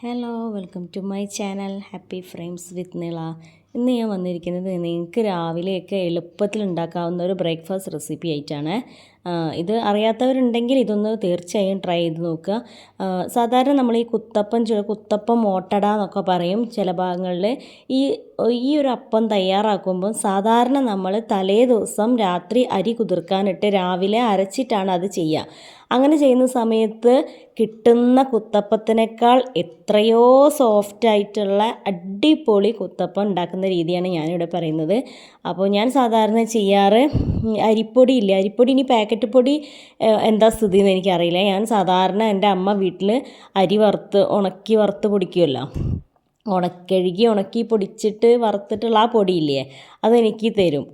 Hello welcome to my channel happy frames with Nila. ഇന്ന് ഞാൻ വന്നിരിക്കുന്നത് നിങ്ങൾക്ക് രാവിലെയൊക്കെ എളുപ്പത്തിൽ ഉണ്ടാക്കാവുന്ന ഒരു ബ്രേക്ക്ഫാസ്റ്റ് റെസിപ്പി ആയിട്ടാണ്. ഇത് അറിയാത്തവരുണ്ടെങ്കിൽ ഇതൊന്ന് തീർച്ചയായും ട്രൈ ചെയ്ത് നോക്കുക. സാധാരണ നമ്മൾ ഈ കുത്തപ്പം ഓട്ടട എന്നൊക്കെ പറയും ചില ഭാഗങ്ങളിൽ. ഈ ഒരു അപ്പം തയ്യാറാക്കുമ്പോൾ സാധാരണ നമ്മൾ തലേ ദിവസം രാത്രി അരി കുതിർക്കാനിട്ട് രാവിലെ അരച്ചിട്ടാണ് അത് ചെയ്യുക. അങ്ങനെ ചെയ്യുന്ന സമയത്ത് കിട്ടുന്ന കുത്തപ്പത്തിനേക്കാൾ എത്രയോ സോഫ്റ്റായിട്ടുള്ള അടിപൊളി കുത്തപ്പം ഉണ്ടാക്കുന്ന രീതിയാണ് ഞാനിവിടെ പറയുന്നത്. അപ്പോൾ ഞാൻ സാധാരണ ചെയ്യാറ് അരിപ്പൊടി ഇല്ലേ, അരിപ്പൊടി ഇനി പാക്കറ്റ് പൊടി എന്താ സ്ഥിതി എന്ന് എനിക്കറിയില്ല. ഞാൻ സാധാരണ എൻ്റെ അമ്മ വീട്ടിൽ അരി ഉണക്കി വറുത്ത് പൊടിക്കുമല്ലോ, ഉണക്കി പൊടിച്ചിട്ട് വറുത്തിട്ടുള്ള ആ പൊടിയില്ലേ, അതെനിക്ക് തരും.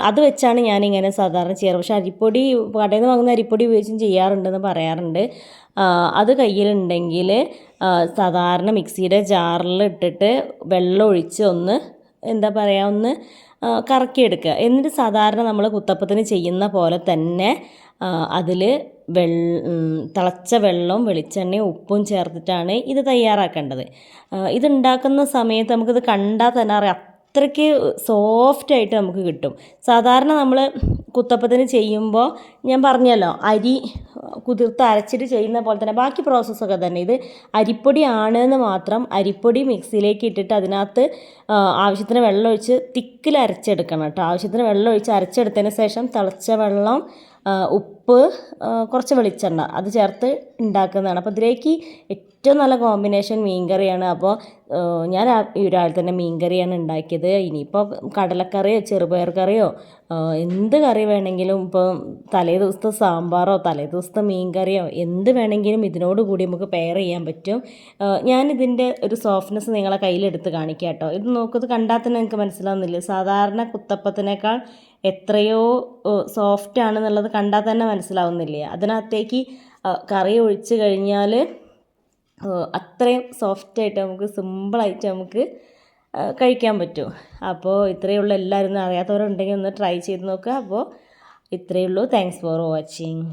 അത് വെച്ചാണ് ഞാനിങ്ങനെ സാധാരണ ചെയ്യാറ്. പക്ഷേ അരിപ്പൊടി കടയിൽ നിന്ന് വാങ്ങുന്ന അരിപ്പൊടി ഉപയോഗിച്ചും ചെയ്യാറുണ്ടെന്ന് പറയാറുണ്ട്. അത് കയ്യിലുണ്ടെങ്കിൽ സാധാരണ മിക്സിയുടെ ജാറിൽ ഇട്ടിട്ട് വെള്ളം ഒഴിച്ച് ഒന്ന് കറക്കിയെടുക്കുക. എന്നിട്ട് സാധാരണ നമ്മൾ കുത്തപ്പത്തിന് ചെയ്യുന്ന പോലെ തന്നെ അതിൽ തിളച്ച വെള്ളവും വെളിച്ചെണ്ണയും ഉപ്പും ചേർത്തിട്ടാണ് ഇത് തയ്യാറാക്കേണ്ടത്. ഇതുണ്ടാക്കുന്ന സമയത്ത് നമുക്കിത് കണ്ടാൽ തന്നെ അറിയാം, അത്രയ്ക്ക് സോഫ്റ്റായിട്ട് നമുക്ക് കിട്ടും. സാധാരണ നമ്മൾ കുത്തപ്പത്തിന് ചെയ്യുമ്പോൾ ഞാൻ പറഞ്ഞല്ലോ, അരി കുതിർത്ത് അരച്ചിട്ട് ചെയ്യുന്ന പോലെ തന്നെ ബാക്കി പ്രോസസ്സൊക്കെ തന്നെ. ഇത് അരിപ്പൊടി ആണെന്ന് മാത്രം. അരിപ്പൊടി മിക്സിയിലേക്ക് ഇട്ടിട്ട് അതിനകത്ത് ആവശ്യത്തിന് വെള്ളം ഒഴിച്ച് തിക്കിൽ അരച്ചെടുക്കണം കേട്ടോ. ആവശ്യത്തിന് വെള്ളം ഒഴിച്ച് അരച്ചെടുത്തതിന് ശേഷം തിളച്ച വെള്ളം, ഉപ്പ്, കുറച്ച് വെളിച്ചെണ്ണ അത് ചേർത്ത് ഉണ്ടാക്കുന്നതാണ്. അപ്പോൾ ഇതിലേക്ക് ഏറ്റവും നല്ല കോമ്പിനേഷൻ മീൻകറിയാണ്. അപ്പോൾ ഞാൻ രാവിലെ തന്നെ മീൻകറിയാണ് ഉണ്ടാക്കിയത്. ഇനിയിപ്പോൾ കടലക്കറിയോ ചെറുപയർ കറിയോ എന്ത് കറി വേണമെങ്കിലും, ഇപ്പോൾ തലേ ദിവസത്തെ സാമ്പാറോ തലേ ദിവസത്തെ മീൻകറിയോ എന്ത് വേണമെങ്കിലും ഇതിനോട് കൂടി നമുക്ക് പെയർ ചെയ്യാൻ പറ്റും. ഞാനിതിൻ്റെ ഒരു സോഫ്റ്റ്നെസ് നിങ്ങളെ കയ്യിലെടുത്ത് കാണിക്കാം കേട്ടോ. ഇത് നോക്കുന്നത് കണ്ടാൽ തന്നെ നിങ്ങൾക്ക് മനസ്സിലാവുന്നില്ല, സാധാരണ കുത്തപ്പത്തിനേക്കാൾ എത്രയോ സോഫ്റ്റ് ആണെന്നുള്ളത് കണ്ടാൽ തന്നെ മനസ്സിലാവുന്നില്ലേ. അതിനകത്തേക്ക് കറി ഒഴിച്ച് കഴിഞ്ഞാൽ അത്രയും സോഫ്റ്റായിട്ട് നമുക്ക് സിമ്പിളായിട്ട് നമുക്ക് കഴിക്കാൻ പറ്റും. അപ്പോൾ ഇത്രയേ ഉള്ളൂ. എല്ലാവരും അറിയാത്തവരുണ്ടെങ്കിൽ ഒന്ന് ട്രൈ ചെയ്ത് നോക്കുക. അപ്പോൾ ഇത്രയേ ഉള്ളൂ. Thanks for watching.